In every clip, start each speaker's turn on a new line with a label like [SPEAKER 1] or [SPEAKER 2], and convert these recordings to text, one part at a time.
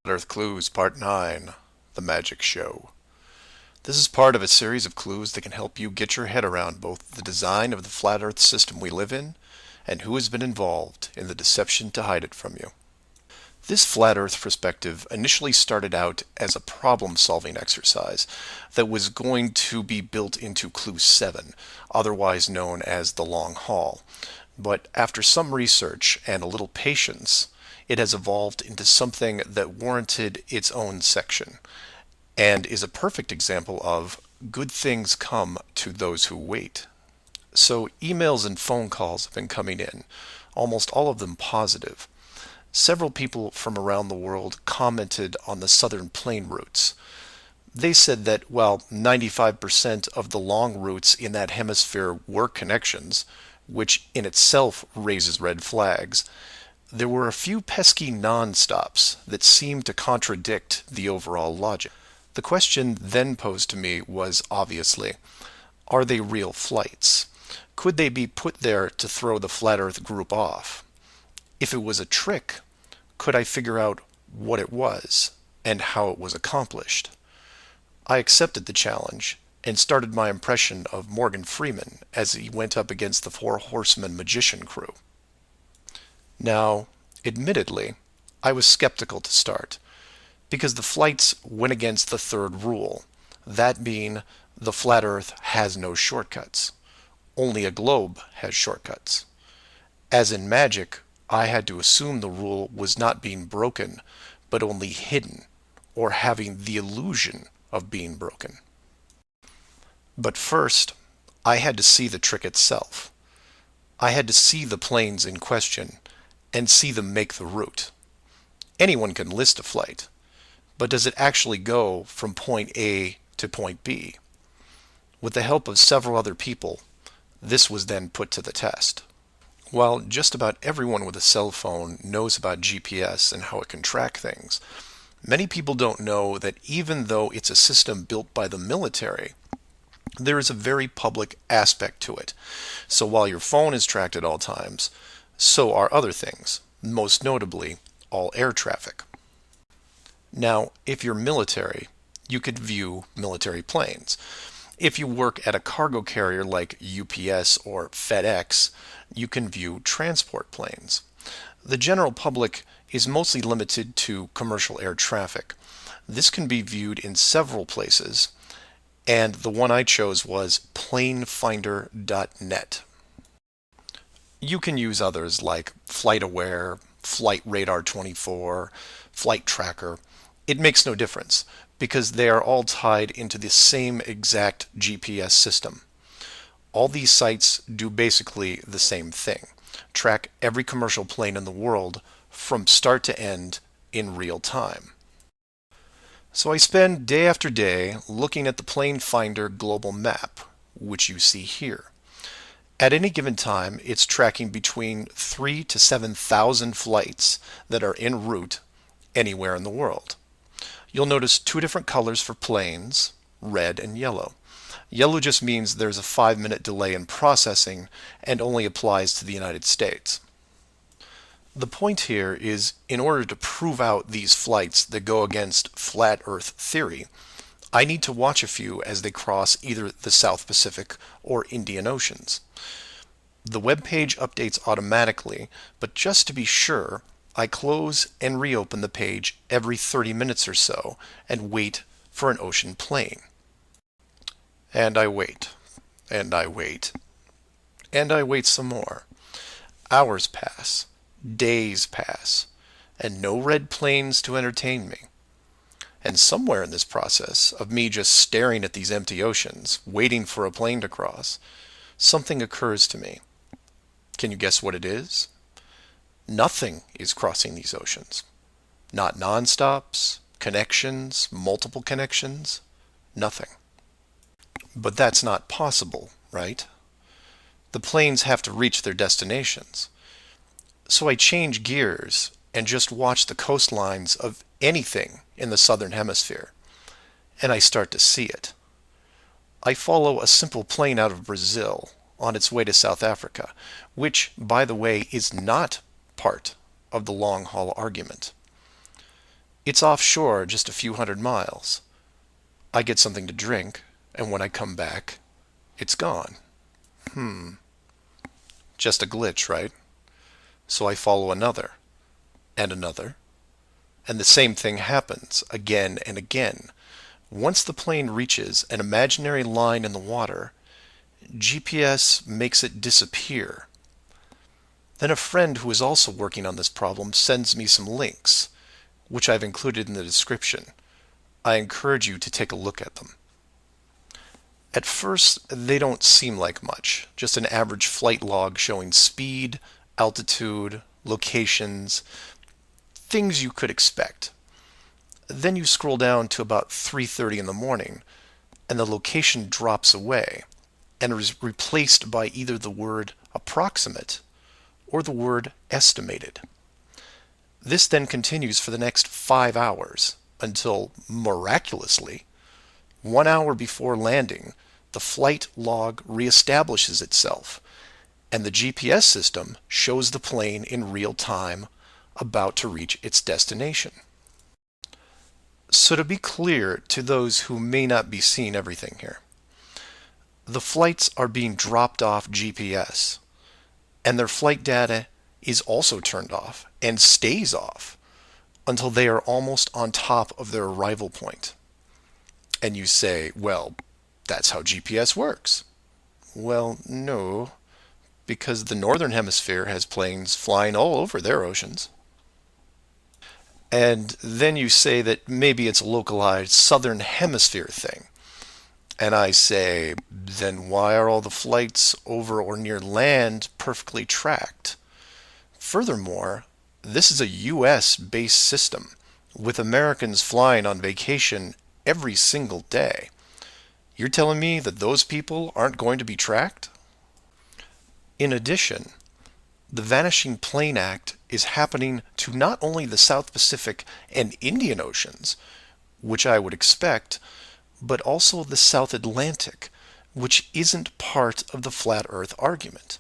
[SPEAKER 1] Earth Clues Part 9, The Magic Show. This is part of a series of clues that can help you get your head around both the design of the flat Earth system we live in and who has been involved in the deception to hide it from you. This flat Earth perspective initially started out as a problem-solving exercise that was going to be built into Clue 7, otherwise known as the Long Haul. But after some research and a little patience, it has evolved into something that warranted its own section, and is a perfect example of good things come to those who wait. So emails and phone calls have been coming in, almost all of them positive. Several people from around the world commented on the southern plane routes. They said that while 95% of the long routes in that hemisphere were connections, which in itself raises red flags, there were a few pesky non-stops that seemed to contradict the overall logic. The question then posed to me was obviously, are they real flights? Could they be put there to throw the Flat Earth group off? If it was a trick, could I figure out what it was and how it was accomplished? I accepted the challenge and started my impression of Morgan Freeman as he went up against the Four Horsemen magician crew. Now, admittedly, I was skeptical to start, because the flights went against the third rule, that being the flat Earth has no shortcuts. Only a globe has shortcuts. As in magic, I had to assume the rule was not being broken, but only hidden, or having the illusion of being broken. But first, I had to see the trick itself. I had to see the planes in question, and see them make the route. Anyone can list a flight, but does it actually go from point A to point B? With the help of several other people, this was then put to the test. While just about everyone with a cell phone knows about GPS and how it can track things, many people don't know that even though it's a system built by the military, there is a very public aspect to it. So while your phone is tracked at all times, so are other things, most notably all air traffic. Now, if you're military, you could view military planes. If you work at a cargo carrier like UPS or FedEx, you can view transport planes. The general public is mostly limited to commercial air traffic. This can be viewed in several places, and the one I chose was planefinder.net. You can use others like FlightAware, Flight Radar 24, Flight Tracker. It makes no difference because they are all tied into the same exact GPS system. All these sites do basically the same thing. Track every commercial plane in the world from start to end in real time. So I spend day after day looking at the Plane Finder global map, which you see here. At any given time, it's tracking between 3,000 to 7,000 flights that are en route anywhere in the world. You'll notice two different colors for planes, red and yellow. Yellow just means there's a 5-minute delay in processing and only applies to the United States. The point here is, in order to prove out these flights that go against flat Earth theory, I need to watch a few as they cross either the South Pacific or Indian Oceans. The web page updates automatically, but just to be sure, I close and reopen the page every 30 minutes or so and wait for an ocean plane. And I wait, and I wait, and I wait some more. Hours pass, days pass, and no red planes to entertain me. And somewhere in this process of me just staring at these empty oceans, waiting for a plane to cross, something occurs to me. Can you guess what it is? Nothing is crossing these oceans. Not non-stops, connections, multiple connections, nothing. But that's not possible, right? The planes have to reach their destinations. So I change gears and just watch the coastlines of anything in the southern hemisphere, and I start to see it. I follow a simple plane out of Brazil on its way to South Africa, which, by the way, is not part of the long haul argument. It's offshore just a few hundred miles. I get something to drink, and when I come back, it's gone. Just a glitch, right? So I follow another, and another, and the same thing happens again and again. Once the plane reaches an imaginary line in the water, GPS makes it disappear. Then a friend who is also working on this problem sends me some links, which I've included in the description. I encourage you to take a look at them. At first, they don't seem like much, just an average flight log showing speed, altitude, locations, things you could expect. Then you scroll down to about 3:30 in the morning, and the location drops away and is replaced by either the word approximate or the word estimated. This then continues for the next 5 hours until, miraculously, 1 hour before landing, the flight log reestablishes itself, and the GPS system shows the plane in real time about to reach its destination. So to be clear to those who may not be seeing everything here, the flights are being dropped off GPS, and their flight data is also turned off and stays off until they are almost on top of their arrival point. And you say, well, that's how GPS works. Well, no, because the northern hemisphere has planes flying all over their oceans. And then you say that maybe it's a localized southern hemisphere thing. And I say, then why are all the flights over or near land perfectly tracked? Furthermore, this is a US-based system, with Americans flying on vacation every single day. You're telling me that those people aren't going to be tracked? In addition, the Vanishing Plane Act is happening to not only the South Pacific and Indian Oceans, which I would expect, but also the South Atlantic, which isn't part of the flat Earth argument.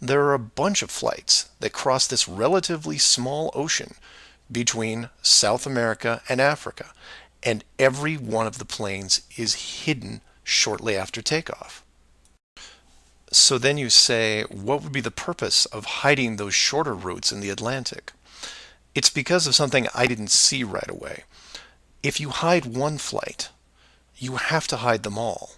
[SPEAKER 1] There are a bunch of flights that cross this relatively small ocean between South America and Africa, and every one of the planes is hidden shortly after takeoff. So then you say, what would be the purpose of hiding those shorter routes in the Atlantic? It's because of something I didn't see right away. If you hide one flight, you have to hide them all.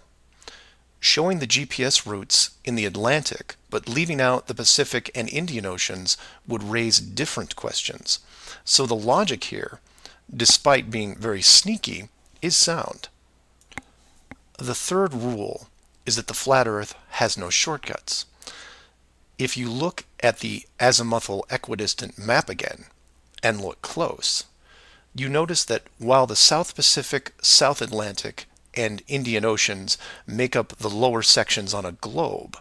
[SPEAKER 1] Showing the GPS routes in the Atlantic, but leaving out the Pacific and Indian Oceans would raise different questions. So the logic here, despite being very sneaky, is sound. The third rule is that the flat Earth has no shortcuts. If you look at the azimuthal equidistant map again, and look close, you notice that while the South Pacific, South Atlantic, and Indian Oceans make up the lower sections on a globe,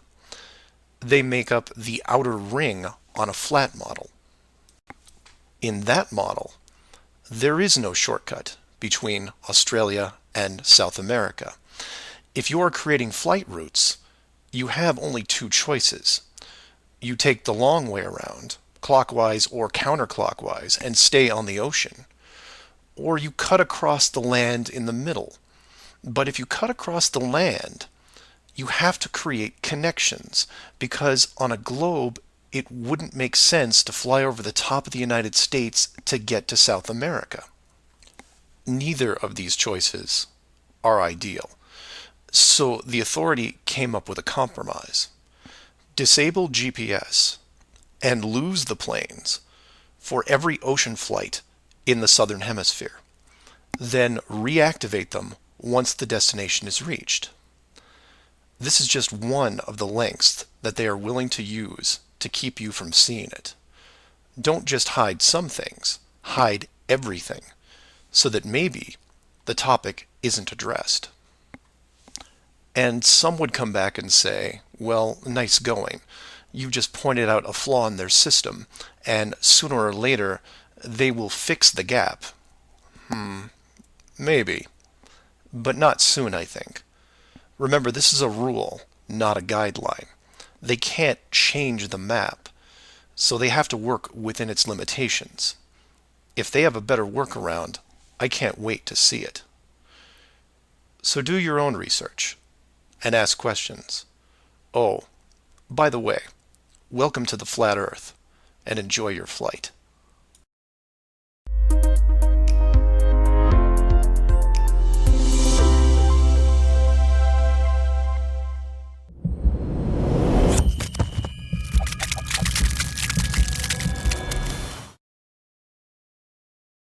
[SPEAKER 1] they make up the outer ring on a flat model. In that model, there is no shortcut between Australia and South America. If you are creating flight routes, you have only two choices. You take the long way around, clockwise or counterclockwise, and stay on the ocean. Or you cut across the land in the middle. But if you cut across the land, you have to create connections, because on a globe, it wouldn't make sense to fly over the top of the United States to get to South America. Neither of these choices are ideal. So the authority came up with a compromise. Disable GPS and lose the planes for every ocean flight in the southern hemisphere. Then reactivate them once the destination is reached. This is just one of the lengths that they are willing to use to keep you from seeing it. Don't just hide some things, hide everything, so that maybe the topic isn't addressed. And some would come back and say, well, nice going. You've just pointed out a flaw in their system, and sooner or later they will fix the gap. Maybe, but not soon, I think. Remember, this is a rule, not a guideline. They can't change the map, so they have to work within its limitations. If they have a better workaround, I can't wait to see it. So do your own research and ask questions. Oh, by the way, welcome to the flat Earth, and enjoy your flight.